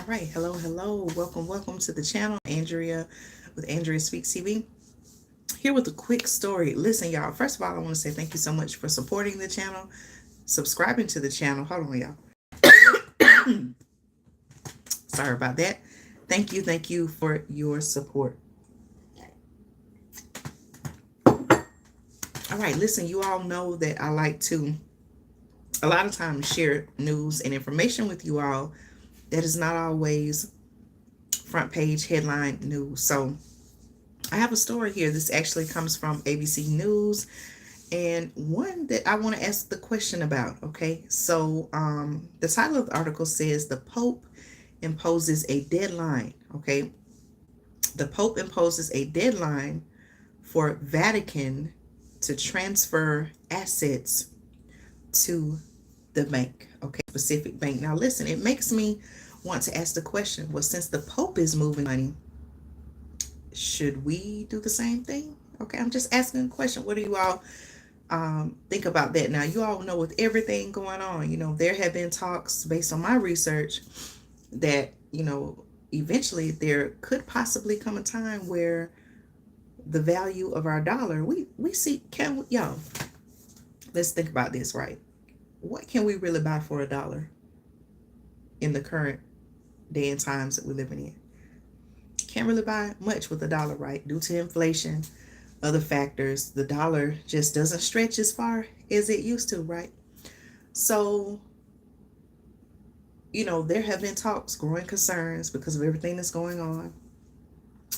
right, hello. Welcome to the channel. Andrea with Andrea Speaks TV. Here with a quick story. Listen, y'all. First of all, I want to say thank you so much for supporting the channel, subscribing to the channel. Hold on, y'all. Sorry about that. Thank you for your support. All right, listen, you all know that I like to a lot of times share news and information with you all that is not always front page headline news. So I have a story here. This actually comes from ABC News, and one that I want to ask the question about. Okay, so the title of the article says the Pope imposes a deadline. Okay, the Pope imposes a deadline for Vatican to transfer assets to the bank. Okay, specific bank. Now listen, it makes me want to ask the question, well, since the Pope is moving money, should we do the same thing? Okay, I'm just asking a question. What do you all think about that? Now, you all know with everything going on, there have been talks based on my research that, eventually there could possibly come a time where the value of our dollar, we see, y'all, let's think about this, right? What can we really buy for $1 in the current day and times that we're living in? Can't really buy much with $1, right? Due to inflation, other factors, the dollar just doesn't stretch as far as it used to, right? So, there have been talks, growing concerns because of everything that's going on.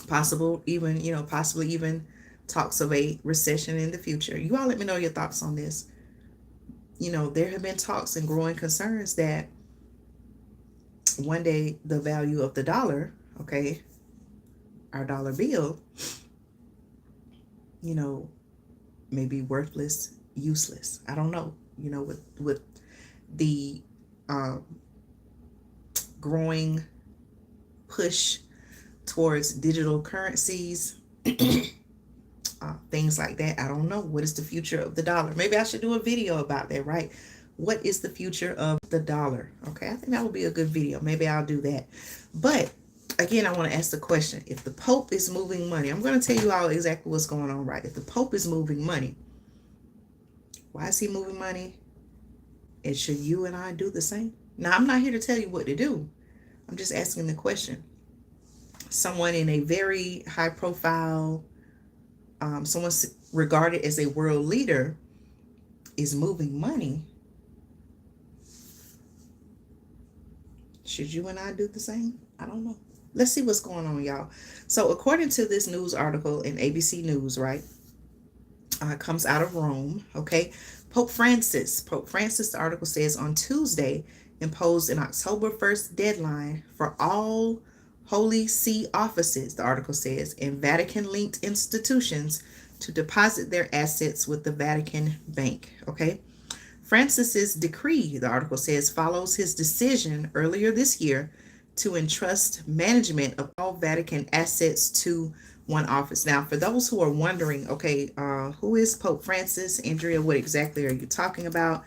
Possibly even talks of a recession in the future. You all let me know your thoughts on this. There have been talks and growing concerns that one day the value of the dollar, okay, our dollar bill, may be worthless, useless. I don't know. With the growing push towards digital currencies, things like that. I don't know. What is the future of the dollar? Maybe I should do a video about that, right? What is the future of the dollar? Okay, I think that would be a good video. Maybe I'll do that. But again, I want to ask the question, if the Pope is moving money, I'm going to tell you all exactly what's going on, right? If the Pope is moving money, why is he moving money? And should you and I do the same? Now, I'm not here to tell you what to do. I'm just asking the question. Someone in a very high profile, someone regarded as a world leader is moving money. Should you and I do the same? I don't know. Let's see what's going on, y'all. So according to this news article in ABC News, right, comes out of Rome, okay, Pope Francis, the article says, on Tuesday, imposed an October 1st deadline for all Holy See offices, the article says, and Vatican-linked institutions to deposit their assets with the Vatican Bank, okay? Francis's decree, the article says, follows his decision earlier this year to entrust management of all Vatican assets to one office. Now, for those who are wondering, okay, who is Pope Francis? Andrea, what exactly are you talking about?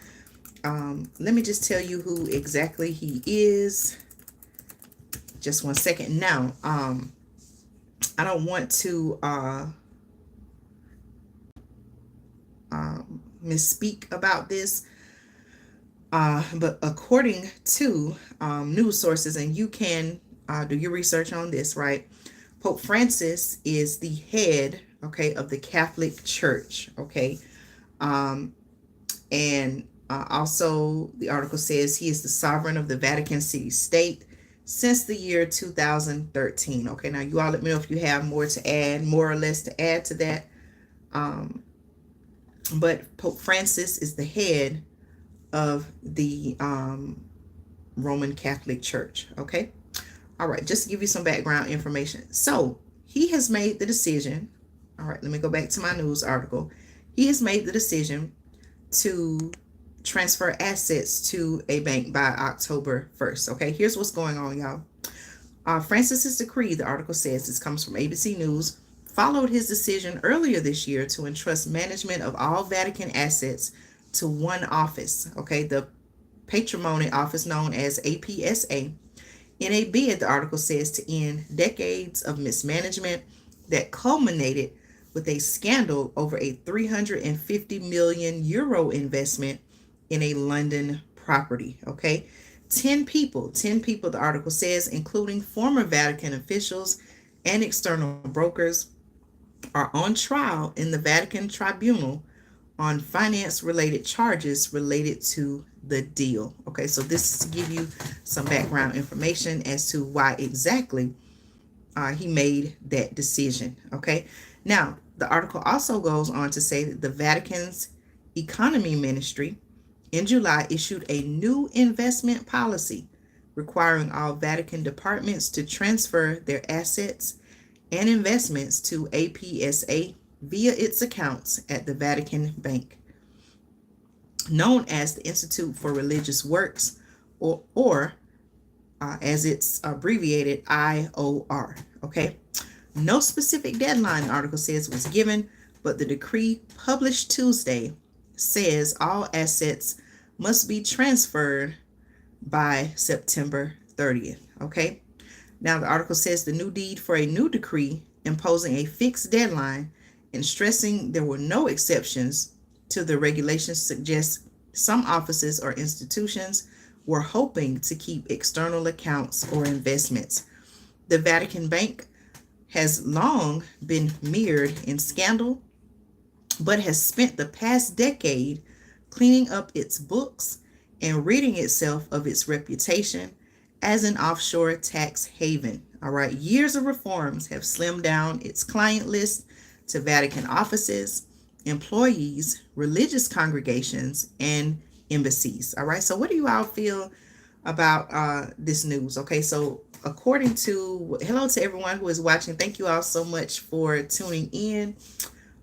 Let me just tell you who exactly he is. Just one second. Now, I don't want to misspeak about this, but according to news sources, and you can do your research on this, right? Pope Francis is the head, okay, of the Catholic Church, okay? And also the article says he is the sovereign of the Vatican City State since the year 2013. Okay, now you all let me know if you have more or less to add to that. But Pope Francis is the head of the Roman Catholic Church. Okay. All right. Just to give you some background information. So he has made the decision. All right. Let me go back to my news article. He has made the decision to transfer assets to a bank by October 1st. Okay. Here's what's going on, y'all. Francis's decree, the article says, this comes from ABC News, followed his decision earlier this year to entrust management of all Vatican assets to one office, okay, the patrimony office known as APSA, in a bid, the article says, to end decades of mismanagement that culminated with a scandal over a 350 million euro investment in a London property. Okay. 10 people, the article says, including former Vatican officials and external brokers, are on trial in the Vatican tribunal on finance related charges related to the deal. Okay, so this is to give you some background information as to why exactly he made that decision. Okay, now the article also goes on to say that the Vatican's economy ministry in July issued a new investment policy requiring all Vatican departments to transfer their assets and investments to APSA via its accounts at the Vatican Bank, known as the Institute for Religious Works, or as it's abbreviated, IOR. Okay, no specific deadline, the article says, was given, but the decree published Tuesday says all assets must be transferred by September 30th. Okay, now the article says the new deed for a new decree imposing a fixed deadline and stressing there were no exceptions to the regulations suggests some offices or institutions were hoping to keep external accounts or investments. The Vatican Bank has long been mired in scandal, but has spent the past decade cleaning up its books and ridding itself of its reputation as an offshore tax haven. All right, years of reforms have slimmed down its client list to Vatican offices, employees, religious congregations, and embassies. All right, so what do you all feel about this news? Okay, so according to, hello to everyone who is watching. Thank you all so much for tuning in.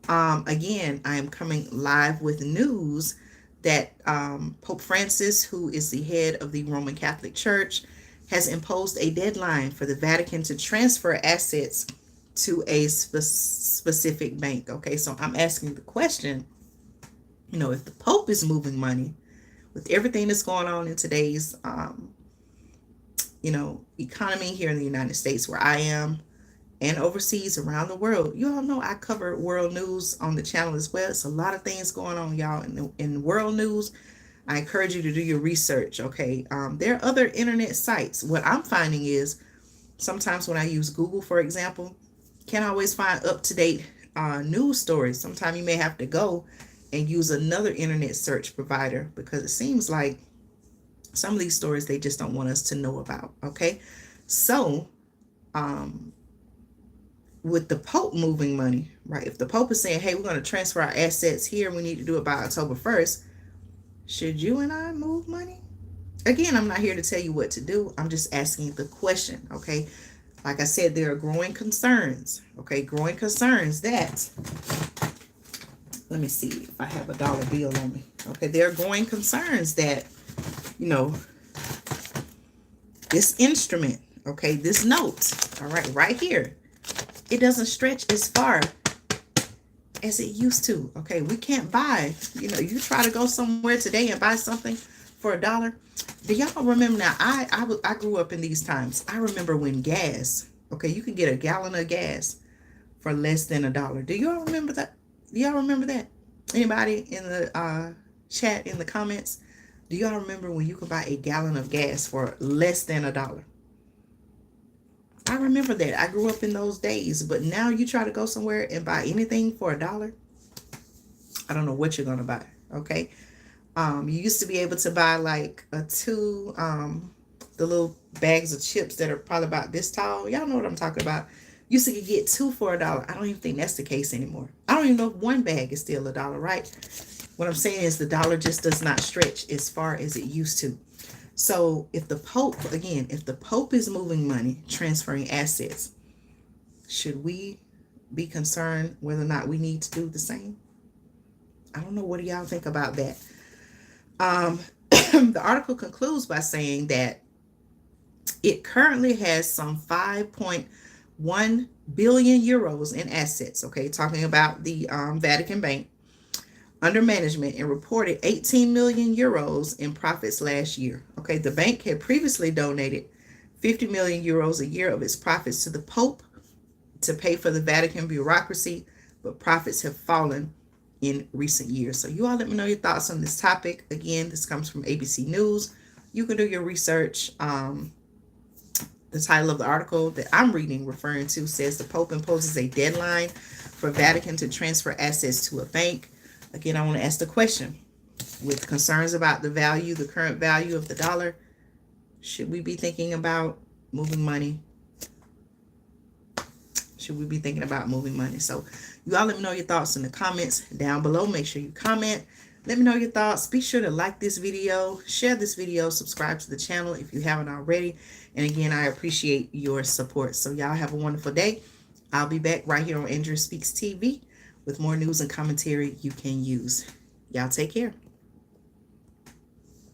Again, I am coming live with news that Pope Francis, who is the head of the Roman Catholic Church, has imposed a deadline for the Vatican to transfer assets to a specific bank. Okay, so I'm asking the question, if the Pope is moving money with everything that's going on in today's, economy here in the United States where I am and overseas around the world. You all know I cover world news on the channel as well. It's a lot of things going on, y'all, in world news. I encourage you to do your research, okay? There are other internet sites. What I'm finding is sometimes when I use Google, for example, can't always find up-to-date news stories. Sometimes you may have to go and use another internet search provider because it seems like some of these stories they just don't want us to know about, okay? So, with the Pope moving money, right? If the Pope is saying, hey, we're going to transfer our assets here, we need to do it by October 1st, should you and I move money? Again, I'm not here to tell you what to do. I'm just asking the question, okay? Like I said, there are growing concerns, okay? Growing concerns that, let me see if I have a dollar bill on me. Okay, there are growing concerns that, this instrument, okay, this note, all right here, it doesn't stretch as far as it used to. Okay, we can't buy, you try to go somewhere today and buy something for $1. Do y'all remember now? I grew up in these times. I remember when gas, okay, you could get a gallon of gas for less than $1. Do y'all remember that? Do y'all remember that? Anybody in the chat, in the comments? Do y'all remember when you could buy a gallon of gas for less than $1? I remember that. I grew up in those days, but now you try to go somewhere and buy anything for $1. I don't know what you're going to buy. Okay. You used to be able to buy like the little bags of chips that are probably about this tall. Y'all know what I'm talking about. You used to get 2 for $1. I don't even think that's the case anymore. I don't even know if one bag is still $1, right? What I'm saying is the dollar just does not stretch as far as it used to. So if the Pope is moving money, transferring assets, should we be concerned whether or not we need to do the same? I don't know. What do y'all think about that? The article concludes by saying that it currently has some 5.1 billion euros in assets. Okay, talking about the Vatican Bank under management, and reported 18 million euros in profits last year. Okay, the bank had previously donated 50 million euros a year of its profits to the Pope to pay for the Vatican bureaucracy, but profits have fallen in recent years. So you all let me know your thoughts on this topic. Again, this comes from ABC News. You can do your research. The title of the article that I'm reading, referring to, says the Pope imposes a deadline for Vatican to transfer assets to a bank. Again, I want to ask the question, with concerns about the value, the current value of the dollar, should we be thinking about moving money? Should we be thinking about moving money? So you all let me know your thoughts in the comments down below. Make sure you comment. Let me know your thoughts. Be sure to like this video, share this video, subscribe to the channel if you haven't already. And again, I appreciate your support. So y'all have a wonderful day. I'll be back right here on Andrea Speaks TV with more news and commentary you can use. Y'all take care.